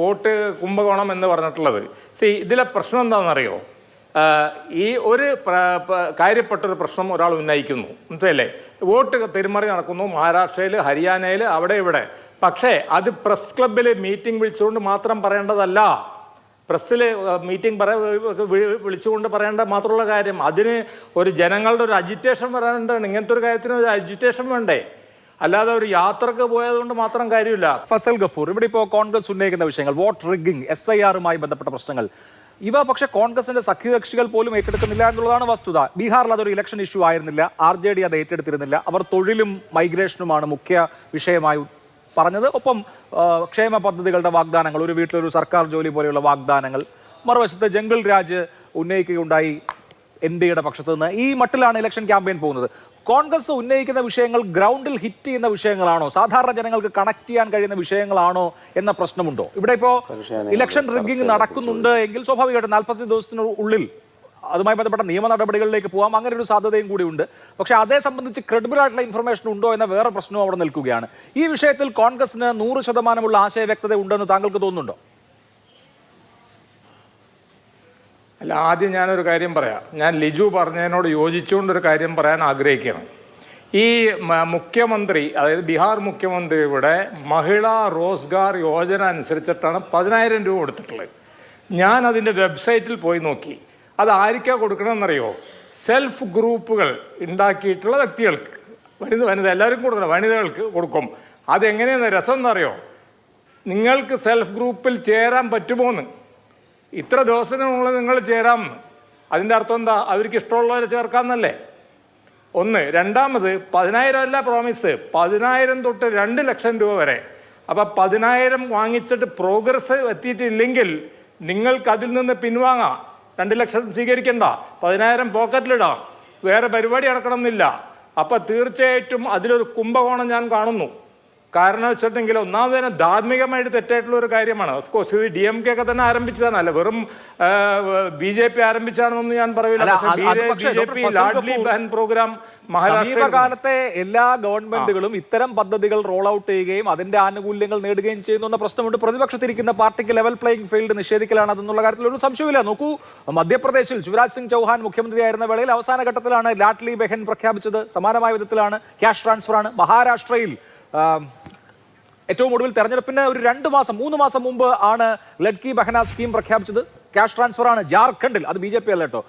Vote Kumbakonam എന്ന് പറഞ്ഞിട്ടുള്ളത്. ഇതിലെ പ്രശ്നം എന്താണെന്നറിയോ? ഈ ഒരു കാര്യപ്പെട്ടൊരു പ്രശ്നം ഒരാൾ ഉന്നയിക്കുന്നു, മനസ്സിലല്ലേ? വോട്ട് തിരിമറി നടക്കുന്നു മഹാരാഷ്ട്രയിൽ, ഹരിയാനയിൽ, അവിടെ ഇവിടെ. പക്ഷേ അത് പ്രസ് ക്ലബിൽ മീറ്റിംഗ് വിളിച്ചുകൊണ്ട് മാത്രം പറയേണ്ടതല്ല. പ്രസ്സിൽ മീറ്റിംഗ് വിളിച്ചുകൊണ്ട് പറയേണ്ട മാത്രമുള്ള കാര്യം. അതിന് ഒരു ജനങ്ങളുടെ ഒരു അജിറ്റേഷൻ വരാനുണ്ടാണ്. ഇങ്ങനത്തെ ഒരു കാര്യത്തിന് ഒരു അജിറ്റേഷൻ വേണ്ടേ? അല്ലാതെ ഒരു യാത്രക്ക് പോയതുകൊണ്ട് മാത്രം കാര്യമില്ല. ഫസൽ ഗഫൂർ, ഇവിടെ ഇപ്പോൾ കോൺഗ്രസ് ഉന്നയിക്കുന്ന വിഷയങ്ങൾ, വോട്ട് റിഗ്ഗിംഗ്, SIR-മായി ബന്ധപ്പെട്ട പ്രശ്നങ്ങൾ, ഇവ പക്ഷേ കോൺഗ്രസിന്റെ സഖ്യകക്ഷികൾ പോലും ഏറ്റെടുക്കുന്നില്ല എന്നുള്ളതാണ് വസ്തുത. ബീഹാറിൽ അതൊരു ഇലക്ഷൻ ഇഷ്യൂ ആയിരുന്നില്ല, RJD അത് ഏറ്റെടുത്തിരുന്നില്ല. അവർ തൊഴിലും മൈഗ്രേഷനുമാണ് മുഖ്യ വിഷയമായി പറഞ്ഞത്. ഒപ്പം ക്ഷേമ പദ്ധതികളുടെ വാഗ്ദാനങ്ങൾ, ഒരു വീട്ടിലൊരു സർക്കാർ ജോലി പോലെയുള്ള വാഗ്ദാനങ്ങൾ. മറുവശത്ത് ജംഗിൾ രാജ് ഉന്നയിക്കുകയുണ്ടായി NDയുടെ പക്ഷത്തു നിന്ന്. ഈ മട്ടിലാണ് ഇലക്ഷൻ ക്യാമ്പയിൻ പോകുന്നത്. കോൺഗ്രസ് ഉന്നയിക്കുന്ന വിഷയങ്ങൾ ഗ്രൗണ്ടിൽ ഹിറ്റ് ചെയ്യുന്ന വിഷയങ്ങളാണോ, സാധാരണ ജനങ്ങൾക്ക് കണക്ട് ചെയ്യാൻ കഴിയുന്ന വിഷയങ്ങളാണോ എന്ന പ്രശ്നമുണ്ടോ? ഇവിടെ ഇപ്പോൾ ഇലക്ഷൻ റിഗ്ഗിംഗ് നടക്കുന്നുണ്ട് എങ്കിൽ സ്വാഭാവികമായിട്ടും 40 ദിവസത്തിനുള്ളിൽ അതുമായി ബന്ധപ്പെട്ട നിയമ നടപടികളിലേക്ക് പോകാം, അങ്ങനെ ഒരു സാധ്യതയും കൂടി ഉണ്ട്. പക്ഷേ അതേ സംബന്ധിച്ച് ക്രെഡിബിൾ ആയിട്ടുള്ള ഇൻഫർമേഷൻ ഉണ്ടോ എന്ന വേറെ പ്രശ്നവും അവിടെ നിൽക്കുകയാണ്. ഈ വിഷയത്തിൽ കോൺഗ്രസിന് 100% ആശയ വ്യക്തത ഉണ്ടെന്ന് താങ്കൾക്ക് തോന്നുന്നുണ്ടോ? അല്ല, ആദ്യം ഞാനൊരു കാര്യം പറയാം. ഞാൻ ലിജു പറഞ്ഞതിനോട് യോജിച്ചുകൊണ്ടൊരു കാര്യം പറയാൻ ആഗ്രഹിക്കുകയാണ്. ഈ മുഖ്യമന്ത്രി, അതായത് ബീഹാർ മുഖ്യമന്ത്രിയുടെ മഹിളാ റോസ്ഗാർ യോജന അനുസരിച്ചിട്ടാണ് 10,000 രൂപ കൊടുത്തിട്ടുള്ളത്. ഞാൻ അതിൻ്റെ വെബ്സൈറ്റിൽ പോയി നോക്കി. അത് ആർക്കാ കൊടുക്കണമെന്നറിയോ? സെൽഫ് ഗ്രൂപ്പുകൾ ഉണ്ടാക്കിയിട്ടുള്ള വ്യക്തികൾക്ക്, വനിത എല്ലാവർക്കും കൊടുക്കണം, വനിതകൾക്ക് കൊടുക്കും. അതെങ്ങനെയെന്ന് രസം എന്നറിയോ? നിങ്ങൾക്ക് സെൽഫ് ഗ്രൂപ്പിൽ ചേരാൻ പറ്റുമോന്ന്, ഇത്ര ദിവസത്തിനുള്ളിൽ നിങ്ങൾ ചേരാമെന്ന്. അതിൻ്റെ അർത്ഥം എന്താ? അവർക്ക് ഇഷ്ടമുള്ളവരെ ചേർക്കാമെന്നല്ലേ? ഒന്ന്. രണ്ടാമത് 10,000 അല്ല പ്രോമിസ്, 10,000 തൊട്ട് 2 ലക്ഷം രൂപ വരെ. അപ്പം 10,000 വാങ്ങിച്ചിട്ട് പ്രോഗ്രസ് എത്തിയിട്ടില്ലെങ്കിൽ നിങ്ങൾക്ക് അതിൽ നിന്ന് പിൻവാങ്ങാം. 2 ലക്ഷം സ്വീകരിക്കണ്ട, 10,000 പോക്കറ്റിലിടാം, വേറെ പരിപാടി നടക്കണമെന്നില്ല. അപ്പം തീർച്ചയായിട്ടും അതിലൊരു കുംഭകോണം ഞാൻ കാണുന്നു. കാരണം വെച്ചിട്ടുണ്ടെങ്കിൽ ഒന്നാമത് ധാർമ്മികമായിട്ട് തെറ്റായിട്ടുള്ള ഒരു കാര്യമാണ്. ഓഫ്കോഴ്സ് ഇത് DMK ഒക്കെ തന്നെ ആരംഭിച്ചതാണ്, അല്ല വെറും BJP ആരംഭിച്ചാണെന്നൊന്നും ഞാൻ പറയില്ല. സമീപകാലത്തെ എല്ലാ ഗവൺമെന്റുകളും ഇത്തരം പദ്ധതികൾ റോൾ ഔട്ട് ചെയ്യുകയും അതിന്റെ ആനുകൂല്യങ്ങൾ നേടുകയും ചെയ്യുന്ന പ്രശ്നമുണ്ട്. പ്രതിപക്ഷത്തിരിക്കുന്ന പാർട്ടിക്ക് ലെവൽ പ്ലേയിങ് ഫീൽഡ് നിഷേധിക്കലാണ് അതെന്നുള്ള കാര്യത്തിൽ ഒരു സംശയമില്ല. നോക്കൂ, മധ്യപ്രദേശിൽ ശിവരാജ് സിംഗ് ചൗഹാൻ മുഖ്യമന്ത്രിയായിരുന്ന വേളയിൽ അവസാന ഘട്ടത്തിലാണ് ലാഡ്ലി ബെഹൻ പ്രഖ്യാപിച്ചത്. സമാനമായ വിധത്തിലാണ് ക്യാഷ് ട്രാൻസ്ഫറാണ്. മഹാരാഷ്ട്രയിൽ ഏറ്റവും ഒടുവിൽ തെരഞ്ഞെടുപ്പിന് ഒരു 3 മാസം മുമ്പ് ആണ് ലഡ്കി ബഹന സ്കീം പ്രഖ്യാപിച്ചത്, ക്യാഷ് ട്രാൻസ്ഫർ ആണ്. ജാർഖണ്ഡിൽ, അത് BJP അല്ല കേട്ടോ,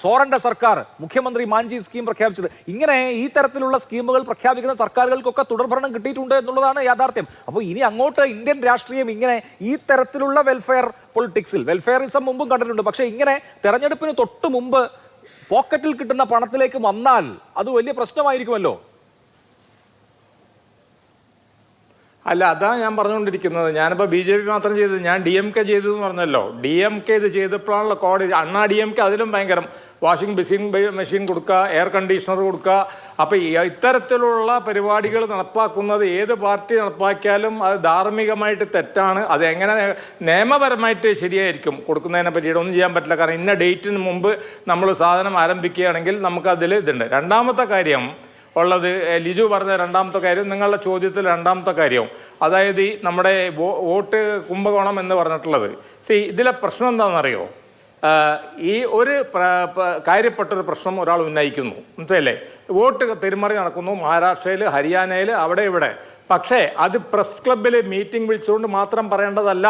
സോറന്റെ സർക്കാർ, മുഖ്യമന്ത്രി മാഞ്ചി സ്കീം പ്രഖ്യാപിച്ചത്. ഇങ്ങനെ ഈ തരത്തിലുള്ള സ്കീമുകൾ പ്രഖ്യാപിക്കുന്ന സർക്കാരുകൾക്കൊക്കെ തുടർഭരണം കിട്ടിയിട്ടുണ്ട് എന്നുള്ളതാണ് യാഥാർത്ഥ്യം. അപ്പോൾ ഇനി അങ്ങോട്ട് ഇന്ത്യൻ രാഷ്ട്രീയം ഇങ്ങനെ ഈ തരത്തിലുള്ള വെൽഫെയർ പൊളിറ്റിക്സിൽ, വെൽഫെയറിസം മുമ്പും കണ്ടിട്ടുണ്ട്, പക്ഷേ ഇങ്ങനെ തെരഞ്ഞെടുപ്പിന് തൊട്ട് മുമ്പ് പോക്കറ്റിൽ കിട്ടുന്ന പണത്തിലേക്ക് വന്നാൽ അത് വലിയ പ്രശ്നമായിരിക്കുമല്ലോ. അല്ല, അതാണ് ഞാൻ പറഞ്ഞുകൊണ്ടിരിക്കുന്നത്. ഞാനിപ്പോൾ BJP മാത്രം ചെയ്തത്, ഞാൻ DMK ചെയ്തു എന്ന് പറഞ്ഞല്ലോ. DMK ഇത് ചെയ്തപ്പോഴാണല്ലോ കോടതി, അണ്ണാ DMK അതിലും ഭയങ്കരം. വാഷിംഗ് മെഷീൻ കൊടുക്കുക, എയർ കണ്ടീഷണർ കൊടുക്കുക. അപ്പോൾ ഇത്തരത്തിലുള്ള പരിപാടികൾ നടപ്പാക്കുന്നത് ഏത് പാർട്ടി നടപ്പാക്കിയാലും അത് ധാർമ്മികമായിട്ട് തെറ്റാണ്. അതെങ്ങനെ നിയമപരമായിട്ട് ശരിയായിരിക്കും കൊടുക്കുന്നതിനെ പറ്റിയിട്ട് ഒന്നും ചെയ്യാൻ പറ്റില്ല. കാരണം ഇന്ന ഡേറ്റിന് മുമ്പ് നമ്മൾ സാധനം ആരംഭിക്കുകയാണെങ്കിൽ നമുക്കതിൽ ഇതുണ്ട്. രണ്ടാമത്തെ കാര്യം ഉള്ളത്, ലിജു പറഞ്ഞ രണ്ടാമത്തെ കാര്യം, നിങ്ങളുടെ ചോദ്യത്തിൽ രണ്ടാമത്തെ കാര്യം, അതായത് ഈ നമ്മുടെ വോട്ട് കുംഭകോണം എന്ന് പറഞ്ഞിട്ടുള്ളത്. ഇതിലെ പ്രശ്നം എന്താണെന്നറിയോ? ഈ ഒരു കാര്യപ്പെട്ടൊരു പ്രശ്നം ഒരാൾ ഉന്നയിക്കുന്നു, മനസ്സിലല്ലേ? വോട്ട് തിരിമറി നടക്കുന്നു മഹാരാഷ്ട്രയിൽ, ഹരിയാനയിൽ, അവിടെ ഇവിടെ. പക്ഷേ അത് പ്രസ് ക്ലബിൽ മീറ്റിംഗ് വിളിച്ചുകൊണ്ട് മാത്രം പറയേണ്ടതല്ല.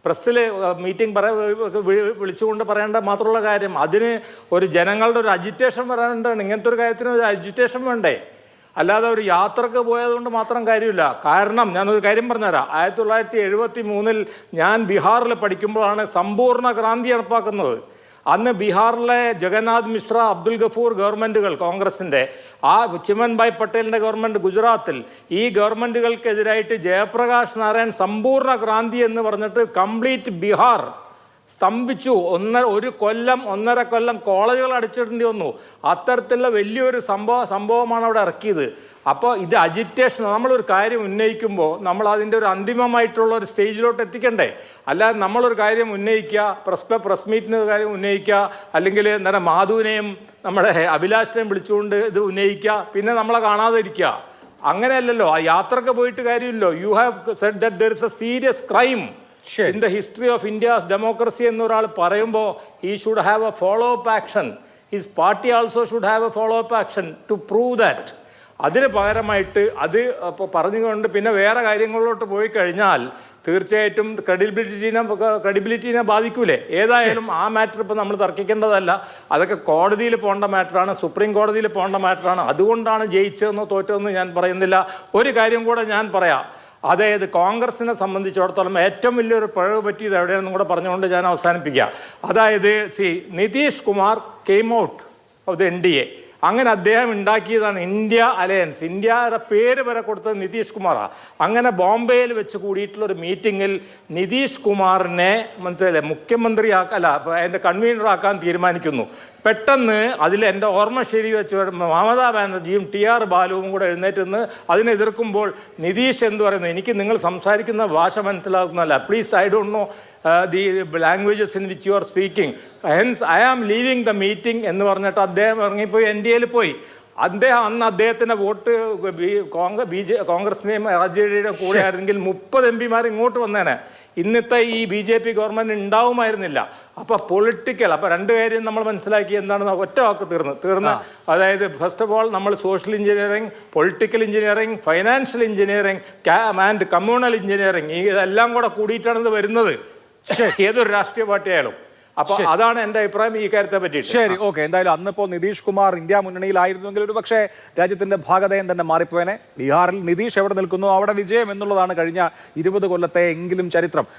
പ്രസ്സിൽ മീറ്റിംഗ് വിളിച്ചുകൊണ്ട് പറയേണ്ട മാത്രമുള്ള കാര്യം. അതിന് ഒരു ജനങ്ങളുടെ ഒരു അജിറ്റേഷൻ വരാനുണ്ടാണ്. ഇങ്ങനത്തെ ഒരു കാര്യത്തിന് ഒരു അജിറ്റേഷൻ വേണ്ടേ? അല്ലാതെ ഒരു യാത്രക്ക് പോയതുകൊണ്ട് മാത്രം കാര്യമില്ല. കാരണം ഞാനൊരു കാര്യം പറഞ്ഞുതരാം. 1973 ഞാൻ ബീഹാറിൽ പഠിക്കുമ്പോഴാണ് സമ്പൂർണ്ണ ക്രാന്തി നടപ്പാക്കുന്നത്. അന്ന് ബീഹാറിലെ ജഗന്നാഥ് മിശ്ര, അബ്ദുൽ ഗഫൂർ ഗവൺമെൻറ്റുകൾ, കോൺഗ്രസിൻ്റെ, ആ ചിമൻഭായ് പട്ടേലിൻ്റെ ഗവൺമെൻറ് ഗുജറാത്തിൽ, ഈ ഗവൺമെൻറ്റുകൾക്കെതിരായിട്ട് ജയപ്രകാശ് നാരായൺ സമ്പൂർണ്ണ ക്രാന്തി എന്ന് പറഞ്ഞിട്ട് കംപ്ലീറ്റ് ബീഹാർ സ്തംഭിച്ചു. 1.5 കൊല്ലം കോളേജുകൾ അടിച്ചിടേണ്ടി വന്നു. അത്തരത്തിലുള്ള വലിയൊരു സംഭവമാണ് അവിടെ ഇറക്കിയത്. അപ്പോൾ ഇത് അജിറ്റേഷൻ. നമ്മളൊരു കാര്യം ഉന്നയിക്കുമ്പോൾ നമ്മൾ അതിൻ്റെ ഒരു അന്തിമമായിട്ടുള്ള ഒരു സ്റ്റേജിലോട്ട് എത്തിക്കണ്ടേ? അല്ലാതെ നമ്മളൊരു കാര്യം ഉന്നയിക്കുക, പ്രസ് മീറ്റിന് കാര്യം ഉന്നയിക്കുക, അല്ലെങ്കിൽ മാധുവിനെയും നമ്മുടെ അഭിലാഷിനെയും വിളിച്ചുകൊണ്ട് ഇത് ഉന്നയിക്കുക, പിന്നെ നമ്മളെ കാണാതെ ഇരിക്കുക. അങ്ങനെയല്ലല്ലോ, ആ യാത്രക്ക് പോയിട്ട് കാര്യമില്ലല്ലോ. You have said that there is a serious crime in the history of India's democracy എന്നൊരാൾ പറയുമ്പോൾ he should have a follow up action. His party also should have a follow up action to prove that. അതിന് പകരമായിട്ട് അത് അപ്പോൾ പറഞ്ഞുകൊണ്ട് പിന്നെ വേറെ കാര്യങ്ങളിലോട്ട് പോയി കഴിഞ്ഞാൽ തീർച്ചയായിട്ടും ക്രെഡിബിലിറ്റീനെ ബാധിക്കൂലേ? ഏതായാലും ആ മാറ്റർ ഇപ്പോൾ നമ്മൾ തർക്കിക്കേണ്ടതല്ല. അതൊക്കെ കോടതിയിൽ പോകേണ്ട മാറ്ററാണ്, സുപ്രീം കോടതിയിൽ പോകേണ്ട മാറ്ററാണ്. അതുകൊണ്ടാണ് ജയിച്ചതെന്നോ തോറ്റതെന്നോ ഞാൻ പറയുന്നില്ല. ഒരു കാര്യം കൂടെ ഞാൻ പറയാം. അതായത് കോൺഗ്രസിനെ സംബന്ധിച്ചിടത്തോളം ഏറ്റവും വലിയൊരു പിഴവ് പറ്റിയത് എവിടെയാണെന്നും കൂടെ പറഞ്ഞുകൊണ്ട് ഞാൻ അവസാനിപ്പിക്കുക. അതായത് Nitish Kumar came out of the NDA. അങ്ങനെ അദ്ദേഹം ഉണ്ടാക്കിയതാണ് ഇന്ത്യ അലയൻസ്. ഇന്ത്യയുടെ പേര് വരെ കൊടുത്തത് നിതീഷ് കുമാറാണ്. അങ്ങനെ ബോംബെയിൽ വെച്ച് കൂടിയിട്ടുള്ളൊരു മീറ്റിങ്ങിൽ നിതീഷ് കുമാറിനെ മനസ്സിലായില്ലേ മുഖ്യമന്ത്രിയാക്കല്ല അതിൻ്റെ കൺവീനറാക്കാൻ തീരുമാനിക്കുന്നു. പെട്ടെന്ന് അതിൽ എൻ്റെ ഓർമ്മ ശരി വെച്ച് മമതാ ബാനർജിയും TR ബാലുവും കൂടെ എഴുന്നേറ്റ് നിന്ന് അതിനെ എതിർക്കുമ്പോൾ നിതീഷ് എന്ത് പറയുന്നു, എനിക്ക് നിങ്ങൾ സംസാരിക്കുന്ന ഭാഷ മനസ്സിലാക്കുന്നതല്ല, please I don't know the languages in which you are speaking, hence I am leaving the meeting എന്ന് പറഞ്ഞിട്ട് അദ്ദേഹം ഇറങ്ങിപ്പോയി NDAയിൽ പോയി. അന്ന് അദ്ദേഹത്തിൻ്റെ വോട്ട് കോൺഗ്രസിനെയും RJDയുടെയും കൂടെ ആയിരുന്നെങ്കിൽ 30 MP ഇങ്ങോട്ട് വന്നേനെ. ഇന്നത്തെ ഈ BJP ഗവൺമെൻറ് ഉണ്ടാവുമായിരുന്നില്ല. അപ്പോൾ പൊളിറ്റിക്കൽ, അപ്പോൾ രണ്ട് കാര്യം നമ്മൾ മനസ്സിലാക്കി. എന്താണ് ഒറ്റ വാക്ക് തീർന്ന് അതായത് ഫസ്റ്റ് ഓഫ് ഓൾ നമ്മൾ social engineering, political engineering, financial engineering and communal engineering ഇതെല്ലാം കൂടെ കൂടിയിട്ടാണ് ഇത് വരുന്നത് ഏതൊരു രാഷ്ട്രീയ പാർട്ടിയായാലും. അപ്പൊ അതാണ് എന്റെ അഭിപ്രായം ഈ കാര്യത്തെ പറ്റി. ശരി, ഓക്കെ. എന്തായാലും അന്നിപ്പോ നിതീഷ് കുമാർ ഇന്ത്യ മുന്നണിയിലായിരുന്നെങ്കിൽ ഒരു പക്ഷേ രാജ്യത്തിന്റെ ഭാഗതയം തന്നെ മാറിപ്പോയനെ. ബീഹാറിൽ നിതീഷ് എവിടെ നിൽക്കുന്നു അവിടെ വിജയം എന്നുള്ളതാണ് കഴിഞ്ഞ 20 കൊല്ലത്തെ എങ്കിലും ചരിത്രം.